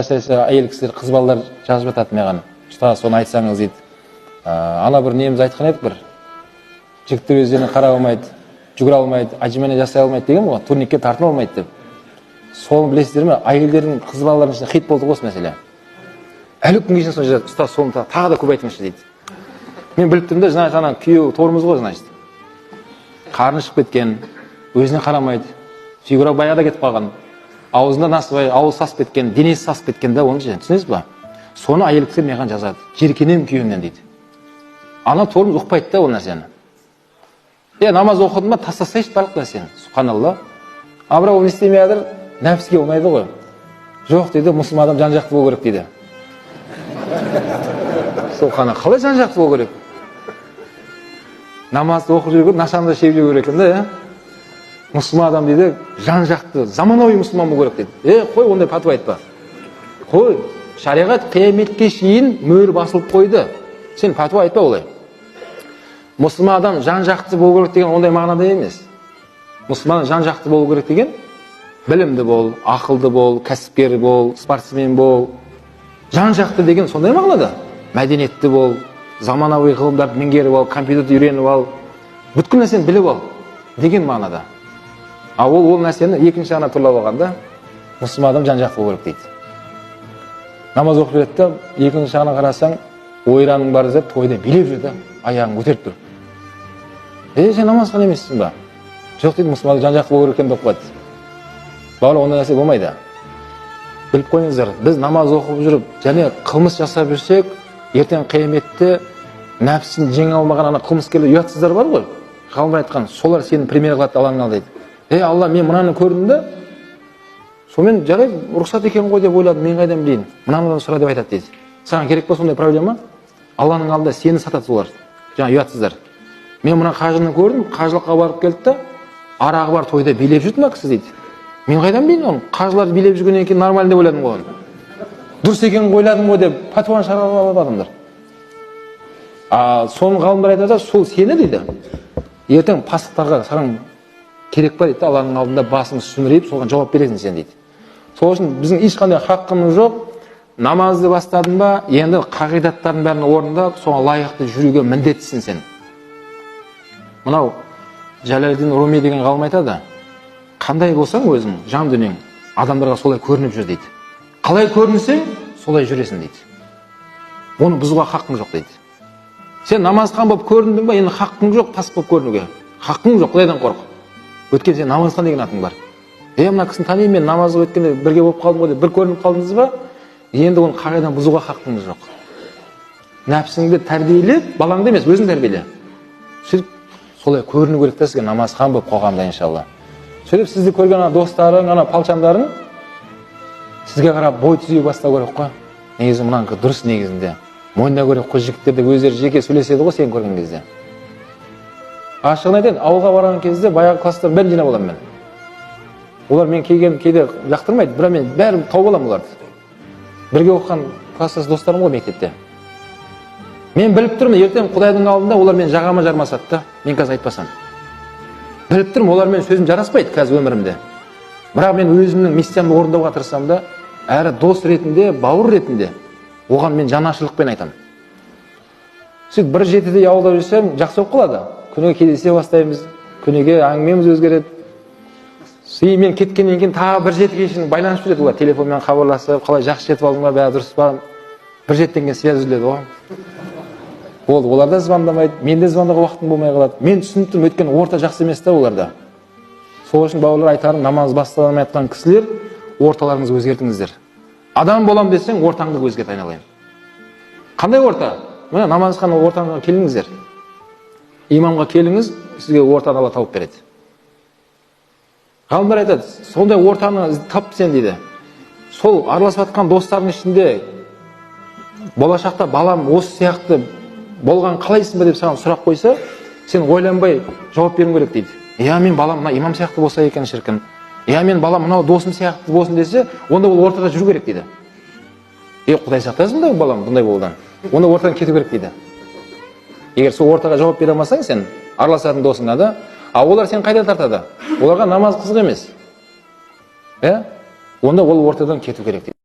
Әсіресе әйел кісілер, қыз балалар жазып жатады маған. Ұста, соны айтсаңыз дейді. Ана бір неміз айтқан едік бір. Жігіттер өздеріне қарап алмайды, жүгіре алмайды, ажимене жасай алмайды деген ғой, турникке тартып алмайды деп. Соны білесіздер ме? Әйелдердің, қыз балалардың ішінде хит болды осы мәселе. Әлі күнге шейін соны ұста, соны тағы да көп айтыңызшы дейді. Мен біліп тұрмын да, жаңа күйеу торымыз ғой, значит. Қарны шығып кеткен, өзіне қарамайды, фигура баяғыда кетіп қалған. Аузында насыбай, ауыз сасып кеткен, денесі сасып кеткен да, оны түсінесіз ба? Соны әйел кісілер маған жазады. Жеркенем күйеуімнен дейді. Ана торымыз ұқпайды да ол нәрсені. Намаз оқыдың ба, тастасайшы барлық нәрсені. Субханалла. Бірақ ол не істемей жатыр, нәпсіге ұнайды ғой. Жоқ дейді, мұсылман адам жан-жақты болу керек дейді. Субхана, қалай жан-жақты болу керек? Намазды оқып жүрген, нашаны да шегіп жүру керек екен да, мұсылман адам дейді, жан-жақты, заманауи мұсылман болу керек дейді. Қой, ондай пәтуа айтпа. Қой, шариғат қияметке шейін мөр басылып қойды. Сен пәтуа айтпа олай. Мұсылман адам жан-жақты болу керек деген ондай мағынада емес. Мұсылман жан-жақты болу керек деген білімді бол, ақылды бол, кәсіпкер бол, спортсмен бол. Жан-жақты деген сондай мағынада. Мәдениетті бол, заманауи ғылымдарды меңгеріп ал, компьютерді үйреніп ал, бүткіл нәрсені біліп ал деген мағынада. Ол нәрсені екінші жағына тұрлап алғанда, мұсылман адам жан-жақты болу керек дейді. Намаз оқып жүреді, екінші жағына қарасаң, ойраның бар деп тойда билеп жүрді, аяғын көтеріп тұр. Сен намаз қылған емессің ба? Жоқ дейді, мұсылман жан-жақты болу керек екен деп қояды. Бауырлар, ондай нәрсе болмайды. Біліп қойыңыздар, біз намаз оқып жүріп, және қылмыс жасап жүрсек, ертең қияметте нәпсін жеңе алмаған ана қылмыскерлер ұятсыздар бар ғой. Ғалымдар айтқан, солар сені премьер қылады алаңға дейді. Алла, мен мынаны көрдім да, сонымен жарайды, рұқсат екен ғой деп ойладым, мен қайдан білейін, мынаны сұра деп айтады дейді. Саған керек па сондай проблема? Алланың алдында сені сатады солар, жаңа ұятсыздар. Мен мына қажыны көрдім, қажылыққа барып келді да, арағы бар тойда билеп жүрді ма кісі дейді. Мен қайдан білейін оны, қажылар билеп жүргеннен кейін нормально деп ойладым ғой оны. Дұрыс екен ойладым ғой деп пәтуаны шығарып алады адамдар. Соның ғалымдар айтады, сол сені дейді. Ертең пасықтарға саған керек бар дейді, Алланың алдында басыңыз сүмірейіп, соған жауап бересің сен дейді. Сол үшін біздің ешқандай хаққымыз жоқ. Намазды бастадың ба, енді қағидаттардың бәрін орындап, соған лайықты жүруге міндеттісің сен. Мынау Жәләлдин Руми деген ғалым айтады, қандай болсаң өзің, жан дүниең, адамдарға солай көрініп жүр дейді. Қалай көрінсең, солай жүресің дейді. Оны бұзуға хақың жоқ дейді. Сен намазхан болып көріндің ба, енді хақың жоқ пас болып көрінуге. Хақың жоқ, Құдайдан қорқ. Өткен сен намазхан деген атың бар. Мына кісіні танимын, мен намазға өткенде бірге болып қалдым ғой деп бір көрініп қалдыңыз ба, енді оны қағидадан бұзуға хақыңыз жоқ. Нәпсіңді тәрбиелеп, балаңды емес, өзің тәрбиеле. Сөйтіп солай көріну керек та сізге намазхан болып қоғамда иншалла. Сөйтіп сізді көрген достарың, палчандарың сізге қарап бой түзей бастау керек қой. Негізі мұнан дұрыс негізінде. Мойында көрек қой, жігіттерді өздері жеке сөйлеседі ғой сен көрген кезде. Ашығын айтайын, ауылға барған кезде баяғы класстар бәрін жинап аламын мен. Олар мен кейде жақтырмайды, бірақ мен бәрін тауып аламын оларды. Бірге оқыған класстас достарым ғой мектепте. Мен біліп тұрмын, ертең Құдайдың алдында олар мен жағама жармасады да, мен қазір айтпасам. Біліп тұрмын, олар мен сөзім жараспайды қазір өмірімде. Бірақ мен өзімнің миссиямды орындауға тырысам да, әрі дос ретінде, бауыр ретінде, оған мен жанашырлықпен айтамын. Сөйтіп бір жетіде ауылда жүрсем, жақсы болып қалады. Күніге кездесе бастаймыз, күніге әңгімеміз өзгереді. Мен кеткеннен кейін тағы бір жетіге шейін байланысып жүреді олар, телефонмен хабарласып, қалай жақсы жетіп алдың ба, бәрі дұрыс па? Бір жеттен кейін связь үзіледі ғой. Олар да звондамайды, мен де звондауға уақытым болмай қалады. Мен түсініп тұрмын, өйткені орта жақсы емес та оларда. Сол үшін бауырлар айтарым, намаз басталмай жатқан кісілер, орталарыңызды өзгертіңіздер. Адам болам десең, ортаңды өзгерт айналайын. Қандай орта? Мына намазхан ортаңға келіңіздер. Имамға келіңіз, сізге ортаны Алла тауып береді. Ғалымдар айтады, сондай ортаны тап сен дейді. Сол араласып жатқан достардың ішінде болашақта балам осы сияқты болған қалайсың ба деп саған сұрақ қойса, сен ойланбай жауап беруің керек дейді. Мен балам мына имам сияқты болса екен шіркін. Мен балам мынау досым сияқты болсын десе, онда ол ортада жүру керек дейді. Құдай сақтасын да балам бұндай болудан. Онда ортадан кету керек дейді. Егер сол ортаға жауап бере алмасаң сен араласатын досыңа да, олар сен қайда тартады? Оларға намаз қызық емес. Онда ол ортадан кету керек дейді.